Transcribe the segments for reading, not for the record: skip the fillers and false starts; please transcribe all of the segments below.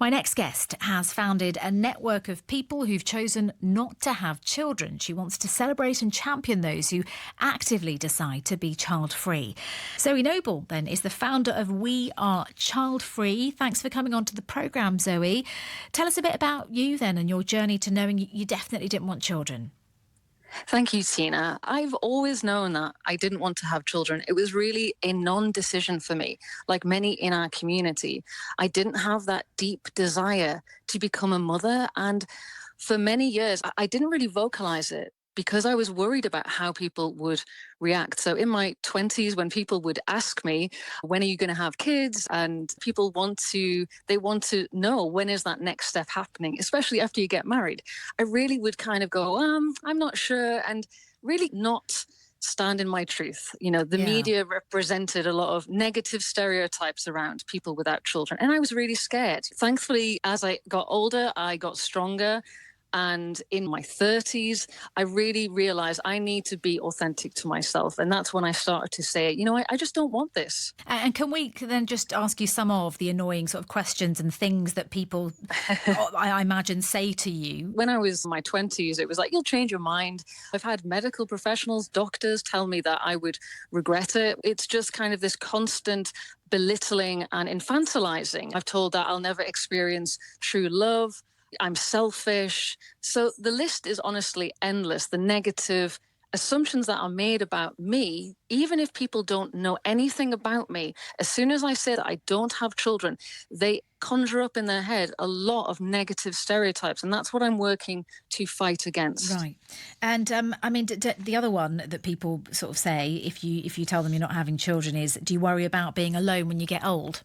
My next guest has founded a network of people who've chosen not to have children. She wants to celebrate and champion those who actively decide to be child-free. Zoe Noble, then, is the founder of We Are Childfree. Thanks for coming on to the programme, Zoe. Tell us a bit about you, then, and your journey to knowing you definitely didn't want children. Thank you, Tina. I've always known that I didn't want to have children. It was really a non-decision for me. Like many in our community, I didn't have that deep desire to become a mother. And for many years, I didn't really vocalize it because I was worried about how people would react. So in my 20s, when people would ask me, when are you going to have kids? And people they want to know, when is that next step happening, especially after you get married. I really would kind of go, I'm not sure, and really not stand in my truth. You know, the Yeah. media represented a lot of negative stereotypes around people without children. And I was really scared. Thankfully, as I got older, I got stronger. And in my 30s, I really realized I need to be authentic to myself. And that's when I started to say, I just don't want this. And can we then just ask you some of the annoying sort of questions and things that people, I imagine, say to you? When I was in my 20s, it was like, you'll change your mind. I've had medical professionals, doctors tell me that I would regret it. It's just kind of this constant belittling and infantilizing. I've told that I'll never experience true love. I'm selfish. So the list is honestly endless. The negative assumptions that are made about me, even if people don't know anything about me, as soon as I say that I don't have children, they conjure up in their head a lot of negative stereotypes. And that's what I'm working to fight against. Right. And the other one that people sort of say, if you tell them you're not having children, is, do you worry about being alone when you get old?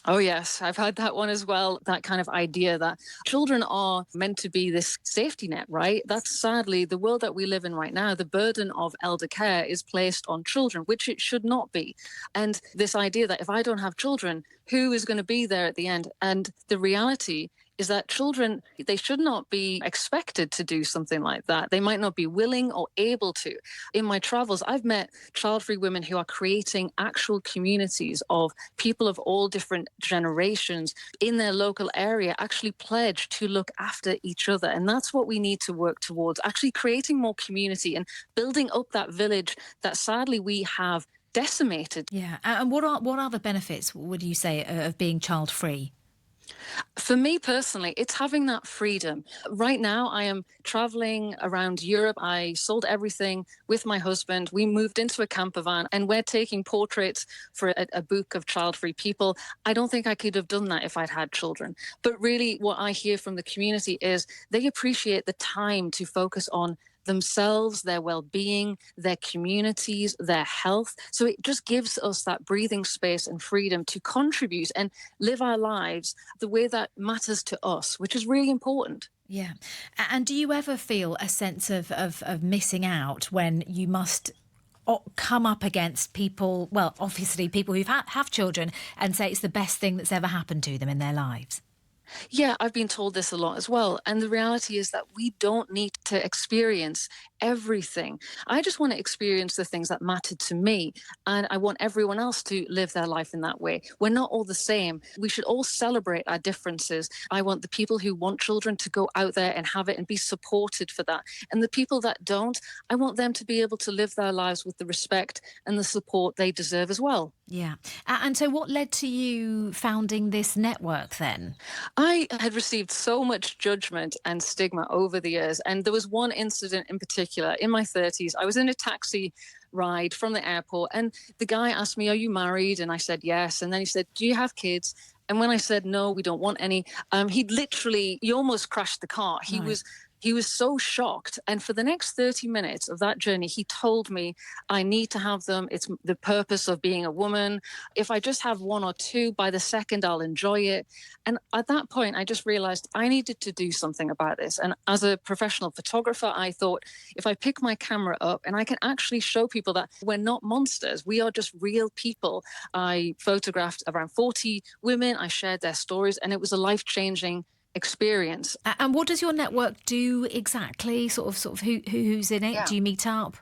Oh, yes, I've had that one as well. That kind of idea that children are meant to be this safety net, right? That's sadly the world that we live in right now. The burden of elder care is placed on children, which it should not be. And this idea that if I don't have children, who is going to be there at the end? And the reality is that children, they should not be expected to do something like that. They might not be willing or able to. In my travels, I've met child-free women who are creating actual communities of people of all different generations in their local area, actually pledge to look after each other. And that's what we need to work towards, actually creating more community and building up that village that sadly we have decimated. Yeah. And what are the benefits, would you say, of being child-free? For me personally, it's having that freedom. Right now, I am traveling around Europe. I sold everything with my husband. We moved into a camper van and we're taking portraits for a book of child-free people. I don't think I could have done that if I'd had children. But really, what I hear from the community is they appreciate the time to focus on themselves, their well-being, their communities, their health. So it just gives us that breathing space and freedom to contribute and live our lives the way that matters to us, which is really important. Yeah. And do you ever feel a sense of missing out when you must come up against people, well, obviously people who have children, and say it's the best thing that's ever happened to them in their lives? Yeah, I've been told this a lot as well. And the reality is that we don't need to experience everything. I just want to experience the things that matter to me. And I want everyone else to live their life in that way. We're not all the same. We should all celebrate our differences. I want the people who want children to go out there and have it and be supported for that. And the people that don't, I want them to be able to live their lives with the respect and the support they deserve as well. Yeah. And so what led to you founding this network then? I had received so much judgment and stigma over the years. And there was one incident in particular in my 30s. I was in a taxi ride from the airport and the guy asked me, "Are you married?" And I said, "Yes." And then he said, "Do you have kids?" And when I said, "No, we don't want any," he almost crashed the car. Right. He was so shocked. And for the next 30 minutes of that journey, he told me, "I need to have them. It's the purpose of being a woman. If I just have one or two, by the second, I'll enjoy it." And at that point, I just realized I needed to do something about this. And as a professional photographer, I thought, if I pick my camera up and I can actually show people that we're not monsters, we are just real people. I photographed around 40 women. I shared their stories, and it was a life-changing experience. And what does your network do exactly? Sort of who's in it? Yeah. Do you meet up?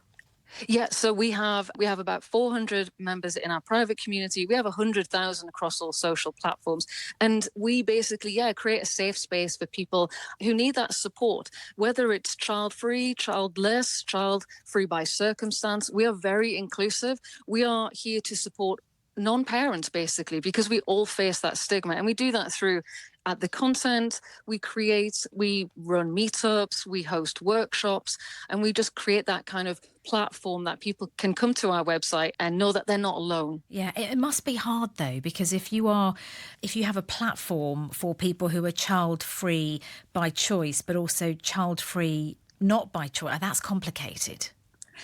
Yeah, so we have about 400 members in our private community. We have 100,000 across all social platforms, and we basically create a safe space for people who need that support, whether it's child-free, childless, child-free by circumstance. We are very inclusive. We are here to support non-parents basically because we all face that stigma, and we do that through at the content we create. We run meetups, we host workshops, and we just create that kind of platform that people can come to our website and know that they're not alone. Yeah, it must be hard though, because if you have a platform for people who are child free by choice, but also child free not by choice, that's complicated.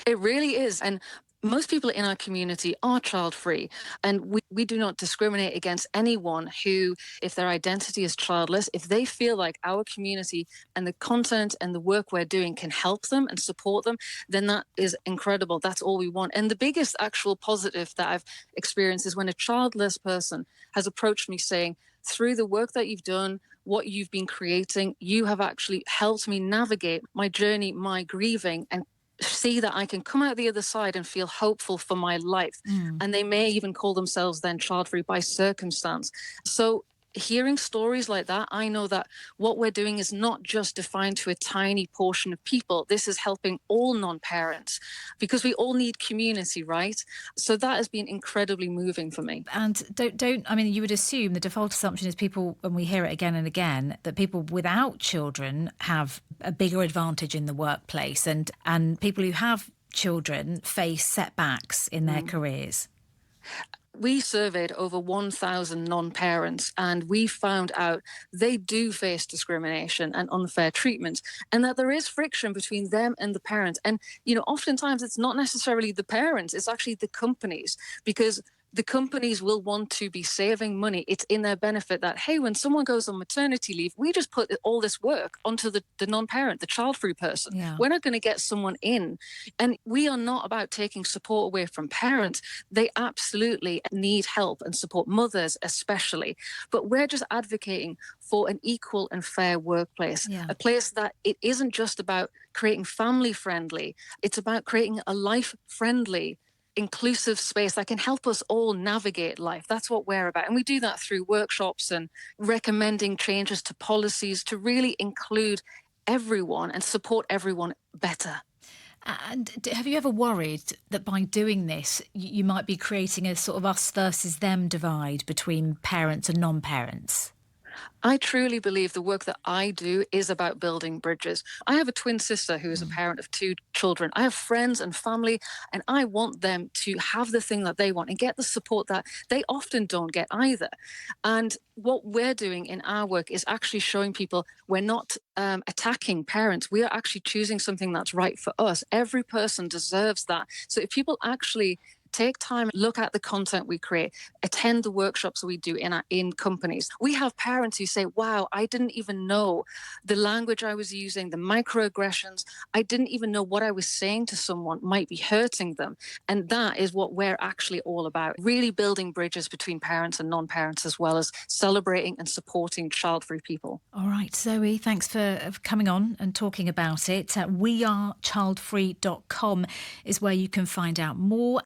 It really is. And most people in our community are child free, and we do not discriminate against anyone who, if their identity is childless, if they feel like our community and the content and the work we're doing can help them and support them, then that is incredible. That's all we want. And the biggest actual positive that I've experienced is when a childless person has approached me saying, through the work that you've done, what you've been creating, you have actually helped me navigate my journey, my grieving, and see that I can come out the other side and feel hopeful for my life. Mm. And they may even call themselves then child free by circumstance. So hearing stories like that, I know that what we're doing is not just defined to a tiny portion of people. This is helping all non-parents because we all need community, right? So that has been incredibly moving for me. And don't I mean, you would assume the default assumption is people, and we hear it again and again, that people without children have a bigger advantage in the workplace, and people who have children face setbacks in their careers. We surveyed over 1,000 non-parents, and we found out they do face discrimination and unfair treatment, and that there is friction between them and the parents. And, oftentimes it's not necessarily the parents, it's actually the companies, because the companies will want to be saving money. It's in their benefit that, hey, when someone goes on maternity leave, we just put all this work onto the non-parent, the child-free person. Yeah. We're not going to get someone in. And we are not about taking support away from parents. They absolutely need help and support, mothers especially. But we're just advocating for an equal and fair workplace, Yeah. a place that it isn't just about creating family-friendly. It's about creating a life-friendly, inclusive space that can help us all navigate life. That's what we're about. And we do that through workshops and recommending changes to policies to really include everyone and support everyone better. And have you ever worried that by doing this, you might be creating a sort of us versus them divide between parents and non-parents? I truly believe the work that I do is about building bridges. I have a twin sister who is a parent of 2 children. I have friends and family, and I want them to have the thing that they want and get the support that they often don't get either. And what we're doing in our work is actually showing people we're not attacking parents. We are actually choosing something that's right for us. Every person deserves that. So if people actually take time, look at the content we create, attend the workshops we do in companies. We have parents who say, wow, I didn't even know the language I was using, the microaggressions. I didn't even know what I was saying to someone might be hurting them. And that is what we're actually all about, really building bridges between parents and non-parents, as well as celebrating and supporting child-free people. All right, Zoe, thanks for coming on and talking about it. wearechildfree.com is where you can find out more.